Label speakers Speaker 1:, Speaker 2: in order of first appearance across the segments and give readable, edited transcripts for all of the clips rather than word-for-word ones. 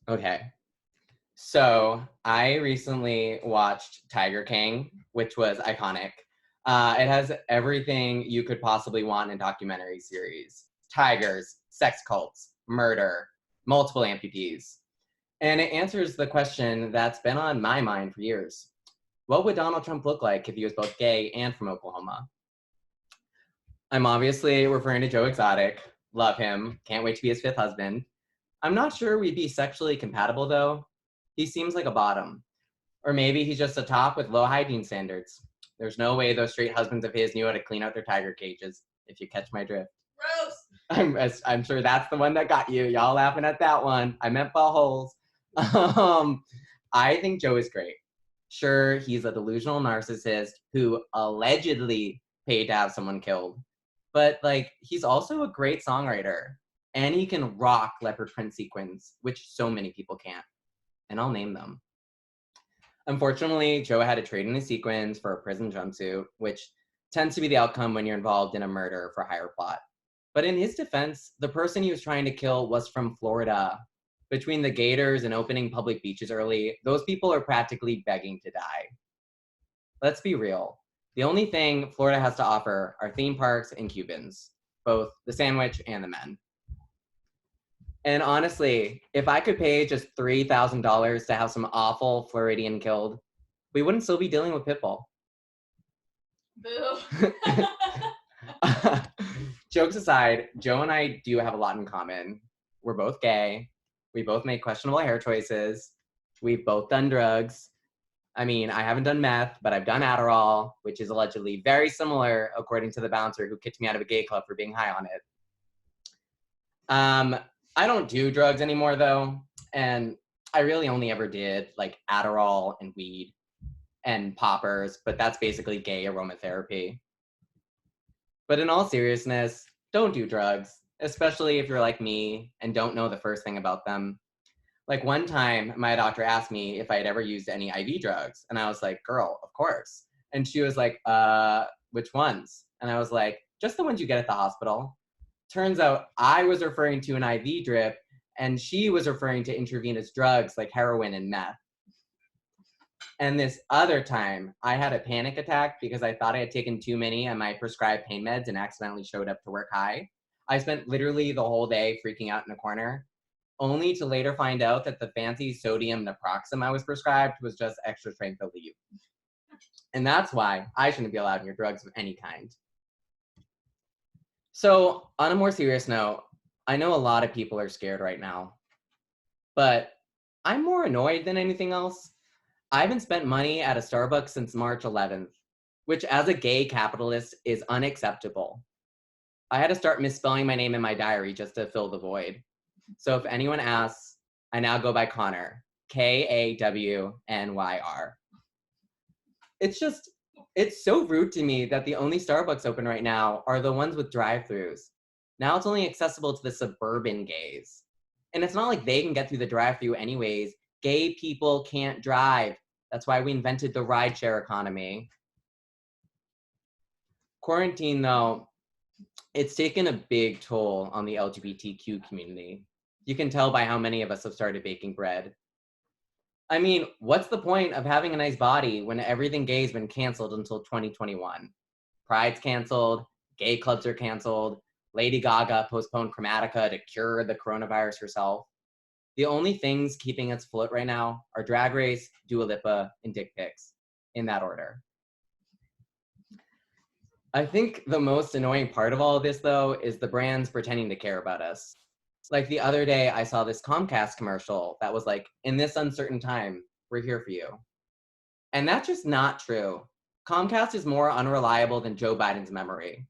Speaker 1: Okay. So I recently watched Tiger King, which was iconic. It has everything you could possibly want in a documentary series. Tigers, sex cults, murder, multiple amputees. And it answers the question that's been on my mind for years. What would Donald Trump look like if he was both gay and from Oklahoma? I'm obviously referring to Joe Exotic. Love him. Can't wait to be his fifth husband. I'm not sure we'd be sexually compatible though. He seems like a bottom. Or maybe he's just a top with low hygiene standards. There's no way those straight husbands of his knew how to clean out their tiger cages, if you catch my drift. I'm sure that's the one that got you. Y'all laughing at that one. I meant buttholes. Um, I think Joe is great. Sure, he's a delusional narcissist who allegedly paid to have someone killed. But like, he's also a great songwriter. And he can rock leopard print sequins, which so many people can't. And I'll name them. Unfortunately, Joe had to trade in his sequins for a prison jumpsuit, which tends to be the outcome when you're involved in a murder for hire plot. But in his defense, the person he was trying to kill was from Florida. Between the gators and opening public beaches early, those people are practically begging to die. Let's be real. The only thing Florida has to offer are theme parks and Cubans, both the sandwich and the men. And honestly, if I could pay just $3,000 to have some awful Floridian killed, we wouldn't still be dealing with Pitbull.
Speaker 2: Boo.
Speaker 1: Jokes aside, Joe and I do have a lot in common. We're both gay. We both make questionable hair choices. We've both done drugs. I mean, I haven't done meth, but I've done Adderall, which is allegedly very similar, according to the bouncer who kicked me out of a gay club for being high on it. I don't do drugs anymore, though. And I really only ever did like Adderall and weed and poppers, but that's basically gay aromatherapy. But in all seriousness, don't do drugs, especially if you're like me and don't know the first thing about them. Like one time, my doctor asked me if I had ever used any IV drugs. And I was like, girl, of course. And she was like, which ones? And I was like, just the ones you get at the hospital. Turns out I was referring to an IV drip and she was referring to intravenous drugs like heroin and meth. And this other time, I had a panic attack because I thought I had taken too many of my prescribed pain meds and accidentally showed up to work high. I spent literally the whole day freaking out in a corner, only to later find out that the fancy sodium naproxen I was prescribed was just extra strength Aleve. And that's why I shouldn't be allowed near drugs of any kind. So, on a more serious note, I know a lot of people are scared right now, but I'm more annoyed than anything else. I haven't spent money at a Starbucks since March 11th, which as a gay capitalist is unacceptable. I had to start misspelling my name in my diary just to fill the void. So if anyone asks, I now go by Connor, Kawnyr. It's so rude to me that the only Starbucks open right now are the ones with drive-thrus. Now it's only accessible to the suburban gays. And it's not like they can get through the drive-thru anyways. Gay people can't drive. That's why we invented the rideshare economy. Quarantine, though, it's taken a big toll on the LGBTQ community. You can tell by how many of us have started baking bread. I mean, what's the point of having a nice body when everything gay has been canceled until 2021? Pride's canceled, gay clubs are canceled, Lady Gaga postponed Chromatica to cure the coronavirus herself. The only things keeping us afloat right now are Drag Race, Dua Lipa, and dick pics, in that order. I think the most annoying part of all of this, though, is the brands pretending to care about us. Like the other day, I saw this Comcast commercial that was like, in this uncertain time, we're here for you. And that's just not true. Comcast is more unreliable than Joe Biden's memory.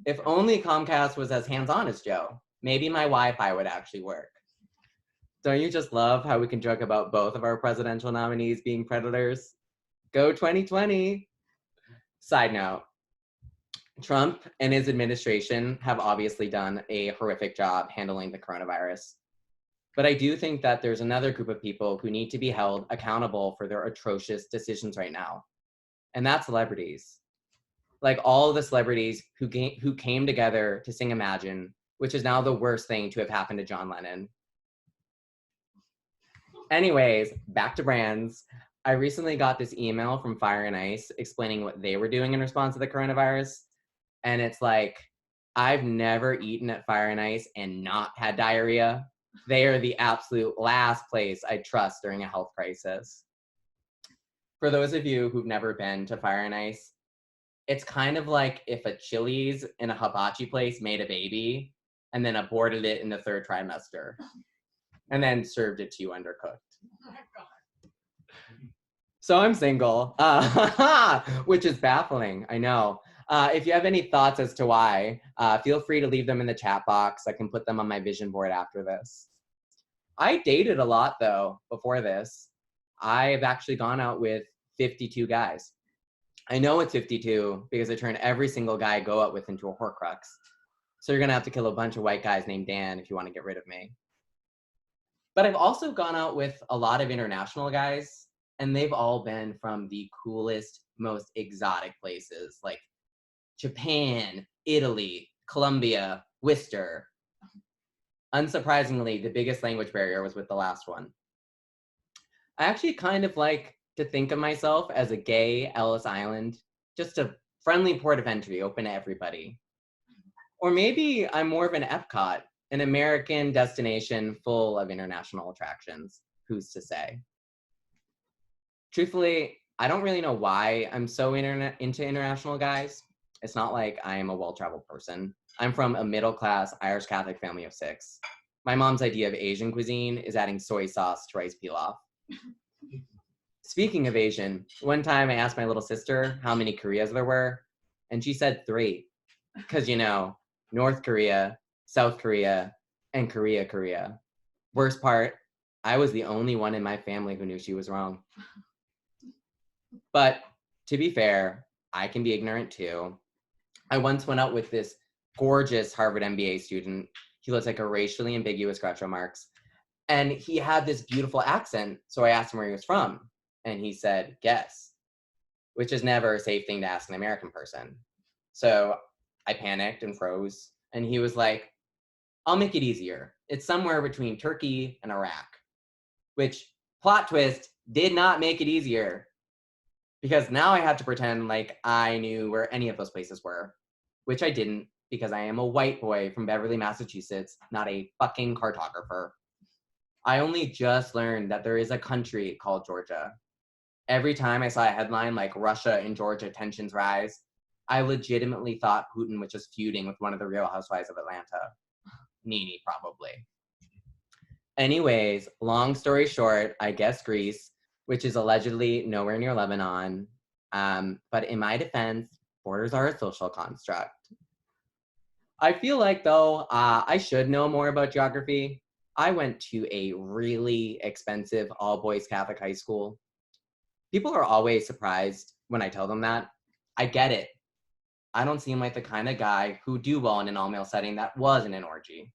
Speaker 1: If only Comcast was as hands-on as Joe, maybe my Wi-Fi would actually work. Don't you just love how we can joke about both of our presidential nominees being predators? Go 2020! Side note, Trump and his administration have obviously done a horrific job handling the coronavirus. But I do think that there's another group of people who need to be held accountable for their atrocious decisions right now. And that's celebrities. Like all the celebrities who came together to sing Imagine, which is now the worst thing to have happened to John Lennon. Anyways, back to brands. I recently got this email from Fire and Ice explaining what they were doing in response to the coronavirus. And it's like, I've never eaten at Fire and Ice and not had diarrhea. They are the absolute last place I trust during a health crisis. For those of you who've never been to Fire and Ice, it's kind of like if a Chili's in a hibachi place made a baby and then aborted it in the third trimester and then served it to you undercooked.
Speaker 2: Oh my God.
Speaker 1: So I'm single, which is baffling, I know. If you have any thoughts as to why, feel free to leave them in the chat box. I can put them on my vision board after this. I dated a lot, though, before this. I've actually gone out with 52 guys. I know it's 52 because I turned every single guy I go out with into a Horcrux. So you're going to have to kill a bunch of white guys named Dan if you want to get rid of me. But I've also gone out with a lot of international guys, and they've all been from the coolest, most exotic places like Japan, Italy, Colombia, Worcester. Unsurprisingly, the biggest language barrier was with the last one. I actually kind of like to think of myself as a gay Ellis Island, just a friendly port of entry, open to everybody. Or maybe I'm more of an Epcot, an American destination full of international attractions. Who's to say? Truthfully, I don't really know why I'm so into international guys. It's not like I am a well-traveled person. I'm from a middle-class Irish Catholic family of 6. My mom's idea of Asian cuisine is adding soy sauce to rice pilaf. Speaking of Asian, one time I asked my little sister how many Koreas there were, and she said 3. Because, you know, North Korea, South Korea, and Korea. Worst part, I was the only one in my family who knew she was wrong. But to be fair, I can be ignorant too. I once went out with this gorgeous Harvard MBA student. He looks like a racially ambiguous Groucho Marx. And he had this beautiful accent. So I asked him where he was from. And he said, guess, which is never a safe thing to ask an American person. So I panicked and froze. And he was like, I'll make it easier. It's somewhere between Turkey and Iraq, which, plot twist, did not make it easier. Because now I had to pretend like I knew where any of those places were, which I didn't, because I am a white boy from Beverly, Massachusetts, not a fucking cartographer. I only just learned that there is a country called Georgia. Every time I saw a headline like Russia and Georgia tensions rise, I legitimately thought Putin was just feuding with one of the Real Housewives of Atlanta. Nene, probably. Anyways, long story short, I guess Greece, which is allegedly nowhere near Lebanon. But in my defense, borders are a social construct. I feel like, though, I should know more about geography. I went to a really expensive all-boys Catholic high school. People are always surprised when I tell them that. I get it. I don't seem like the kind of guy who'd do well in an all-male setting that wasn't an orgy.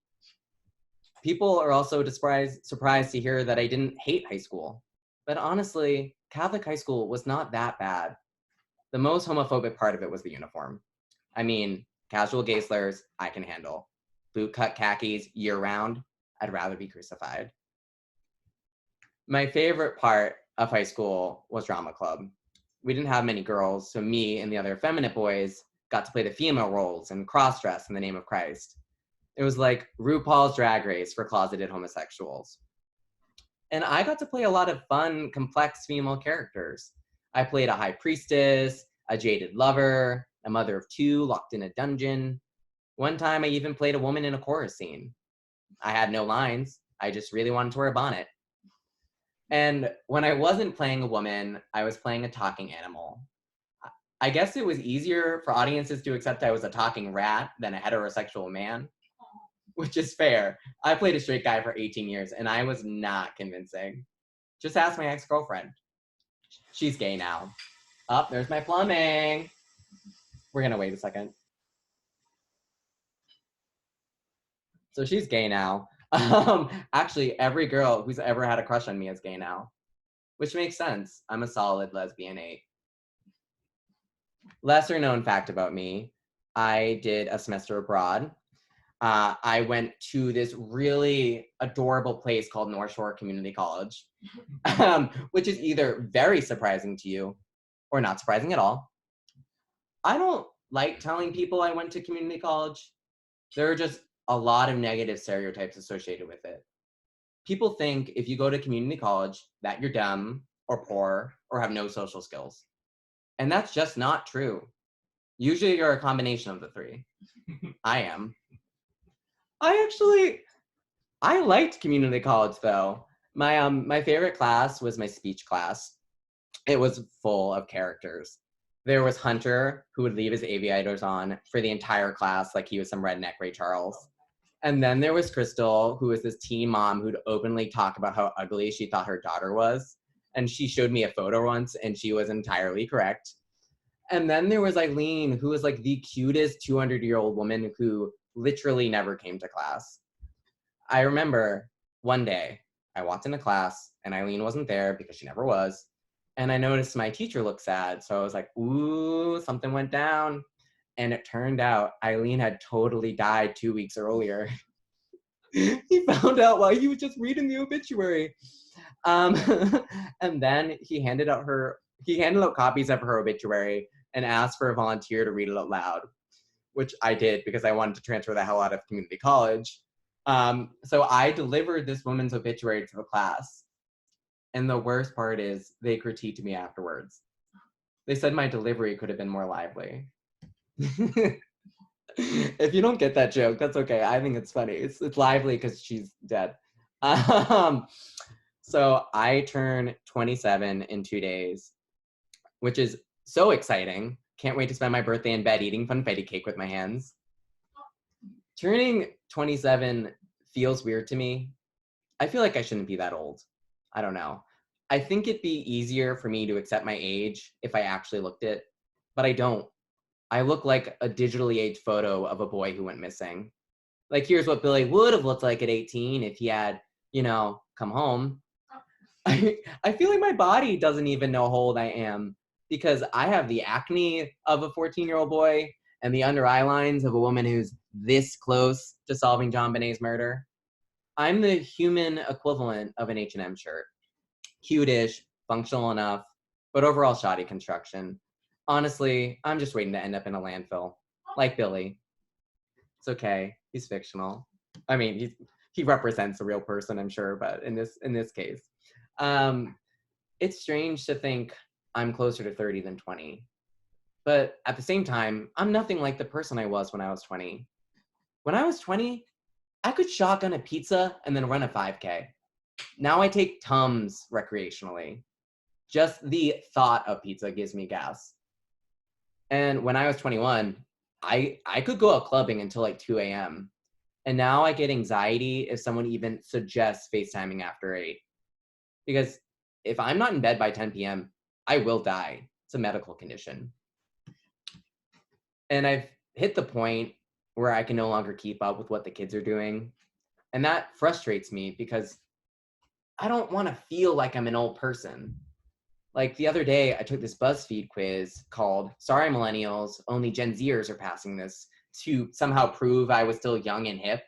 Speaker 1: People are also surprised to hear that I didn't hate high school. But honestly, Catholic high school was not that bad. The most homophobic part of it was the uniform. I mean, casual gay slurs, I can handle. Boot-cut khakis year-round, I'd rather be crucified. My favorite part of high school was drama club. We didn't have many girls, so me and the other effeminate boys got to play the female roles and cross-dress in the name of Christ. It was like RuPaul's Drag Race for closeted homosexuals. And I got to play a lot of fun, complex female characters. I played a high priestess, a jaded lover, a mother of 2 locked in a dungeon. One time I even played a woman in a chorus scene. I had no lines. I just really wanted to wear a bonnet. And when I wasn't playing a woman, I was playing a talking animal. I guess it was easier for audiences to accept I was a talking rat than a heterosexual man, which is fair. I played a straight guy for 18 years, and I was not convincing. Just ask my ex-girlfriend. She's gay now. Oh, there's my plumbing. We're gonna wait a second. So she's gay now. Actually, every girl who's ever had a crush on me is gay now, which makes sense. I'm a solid lesbian 8. Lesser known fact about me, I did a semester abroad. I went to this really adorable place called North Shore Community College, which is either very surprising to you or not surprising at all. I don't like telling people I went to community college. There are just a lot of negative stereotypes associated with it. People think if you go to community college that you're dumb or poor or have no social skills. And that's just not true. Usually you're a combination of the three. I am. I liked community college though. My favorite class was my speech class. It was full of characters. There was Hunter, who would leave his aviators on for the entire class like he was some redneck Ray Charles. And then there was Crystal, who was this teen mom who'd openly talk about how ugly she thought her daughter was. And she showed me a photo once and she was entirely correct. And then there was Eileen, who was like the cutest 200-year-old woman who literally never came to class. I remember one day I walked into class and Eileen wasn't there because she never was. And I noticed my teacher looked sad. So I was like, ooh, something went down. And it turned out Eileen had totally died 2 weeks earlier. He found out while he was just reading the obituary. And then he handed out copies of her obituary and asked for a volunteer to read it out loud, which I did because I wanted to transfer the hell out of community college. So I delivered this woman's obituary to the class. And the worst part is they critiqued me afterwards. They said my delivery could have been more lively. If you don't get that joke, that's okay. I think it's funny. It's lively because she's dead. So I turn 27 in 2 days, which is so exciting. Can't wait to spend my birthday in bed eating funfetti cake with my hands. Turning 27 feels weird to me. I feel like I shouldn't be that old. I don't know. I think it'd be easier for me to accept my age if I actually looked it, but I don't. I look like a digitally aged photo of a boy who went missing. Like, here's what Billy would have looked like at 18 if he had, come home. I feel like my body doesn't even know how old I am because I have the acne of a 14-year-old boy and the under eye lines of a woman who's this close to solving John Bonet's murder. I'm the human equivalent of an H&M shirt. Cute-ish, functional enough, but overall shoddy construction. Honestly, I'm just waiting to end up in a landfill, like Billy. It's okay. He's fictional. I mean, he represents a real person, I'm sure, but in this case. It's strange to think I'm closer to 30 than 20. But at the same time, I'm nothing like the person I was when I was 20. When I was 20, I could shotgun a pizza and then run a 5K. Now I take Tums recreationally. Just the thought of pizza gives me gas. And when I was 21, I could go out clubbing until like 2 a.m. And now I get anxiety if someone even suggests FaceTiming after 8. Because if I'm not in bed by 10 p.m., I will die. It's a medical condition. And I've hit the point where I can no longer keep up with what the kids are doing. And that frustrates me because I don't want to feel like I'm an old person. Like the other day, I took this BuzzFeed quiz called Sorry Millennials, Only Gen Zers Are Passing This to somehow prove I was still young and hip.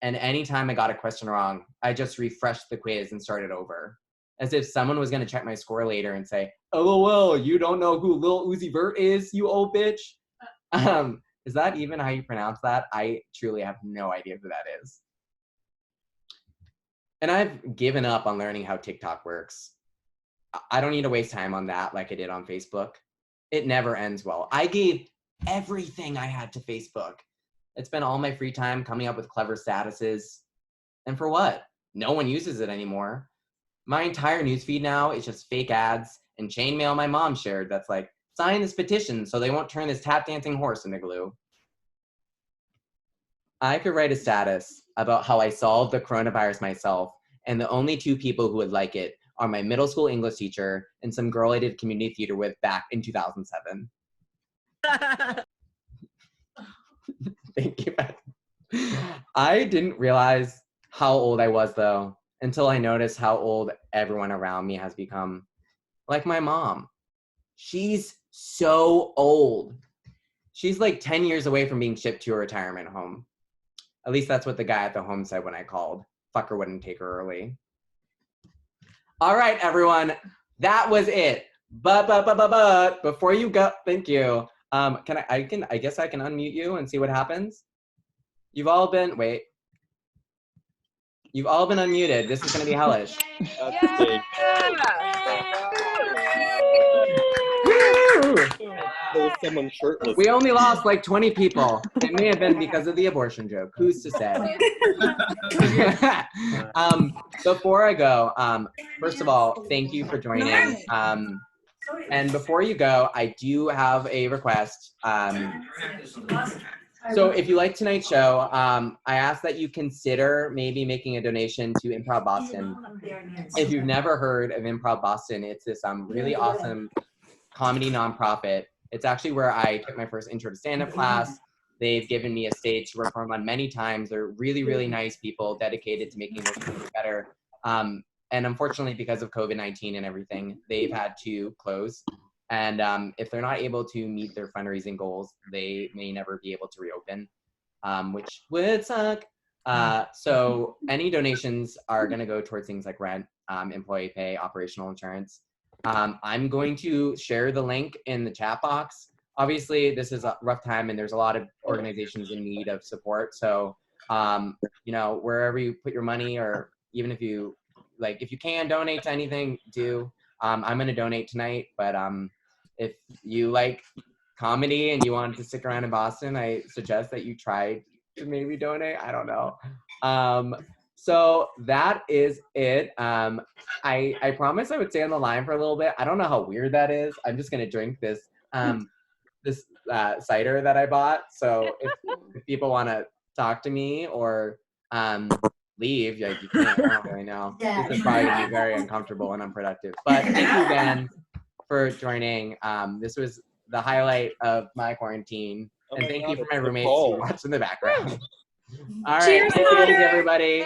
Speaker 1: And anytime I got a question wrong, I just refreshed the quiz and started over. As if someone was going to check my score later and say, LOL, you don't know who Lil Uzi Vert is, you old bitch? Is that even how you pronounce that? I truly have no idea who that is. And I've given up on learning how TikTok works. I don't need to waste time on that like I did on Facebook. It never ends well. I gave everything I had to Facebook. I spent all my free time coming up with clever statuses. And for what? No one uses it anymore. My entire newsfeed now is just fake ads and chainmail my mom shared that's like, sign this petition so they won't turn this tap dancing horse into glue. I could write a status about how I solved the coronavirus myself, and the only 2 people who would like it are my middle school English teacher and some girl I did community theater with back in 2007. Thank you. I didn't realize how old I was, though, until I noticed how old everyone around me has become. Like my mom. She's so old. She's like 10 years away from being shipped to a retirement home. At least that's what the guy at the home said when I called. Fucker wouldn't take her early. All right, everyone, that was it. But before you go, thank you. I guess I can unmute you and see what happens. You've all been unmuted. This is gonna be hellish.
Speaker 3: There was someone shirtless.
Speaker 1: We only lost like 20 people. It may have been because of the abortion joke. Who's to say? Before I go, first of all, thank you for joining. And before you go, I do have a request. So if you like tonight's show, I ask that you consider maybe making a donation to Improv Boston. If you've never heard of Improv Boston, it's this really awesome comedy nonprofit. It's actually where I took my first intro to stand-up class. They've given me a stage to perform on many times. They're really, really nice people dedicated to making this community better. And unfortunately, because of COVID-19 and everything, they've had to close. And if they're not able to meet their fundraising goals, they may never be able to reopen, which would suck. So any donations are gonna go towards things like rent, employee pay, operational insurance. I'm going to share the link in the chat box. Obviously, this is a rough time and there's a lot of organizations in need of support. So, wherever you put your money, or even if you can donate to anything, do. I'm going to donate tonight, but if you like comedy and you want to stick around in Boston, I suggest that you try to maybe donate. I don't know. So that is it. I promised I would stay on the line for a little bit. I don't know how weird that is. I'm just gonna drink this cider that I bought. So if people want to talk to me or leave, like you can't. I don't really know. This is probably gonna be very uncomfortable and unproductive. But thank you again for joining. This was the highlight of my quarantine. And thank you for my roommates who watch in the background. All right, cheers, everybody.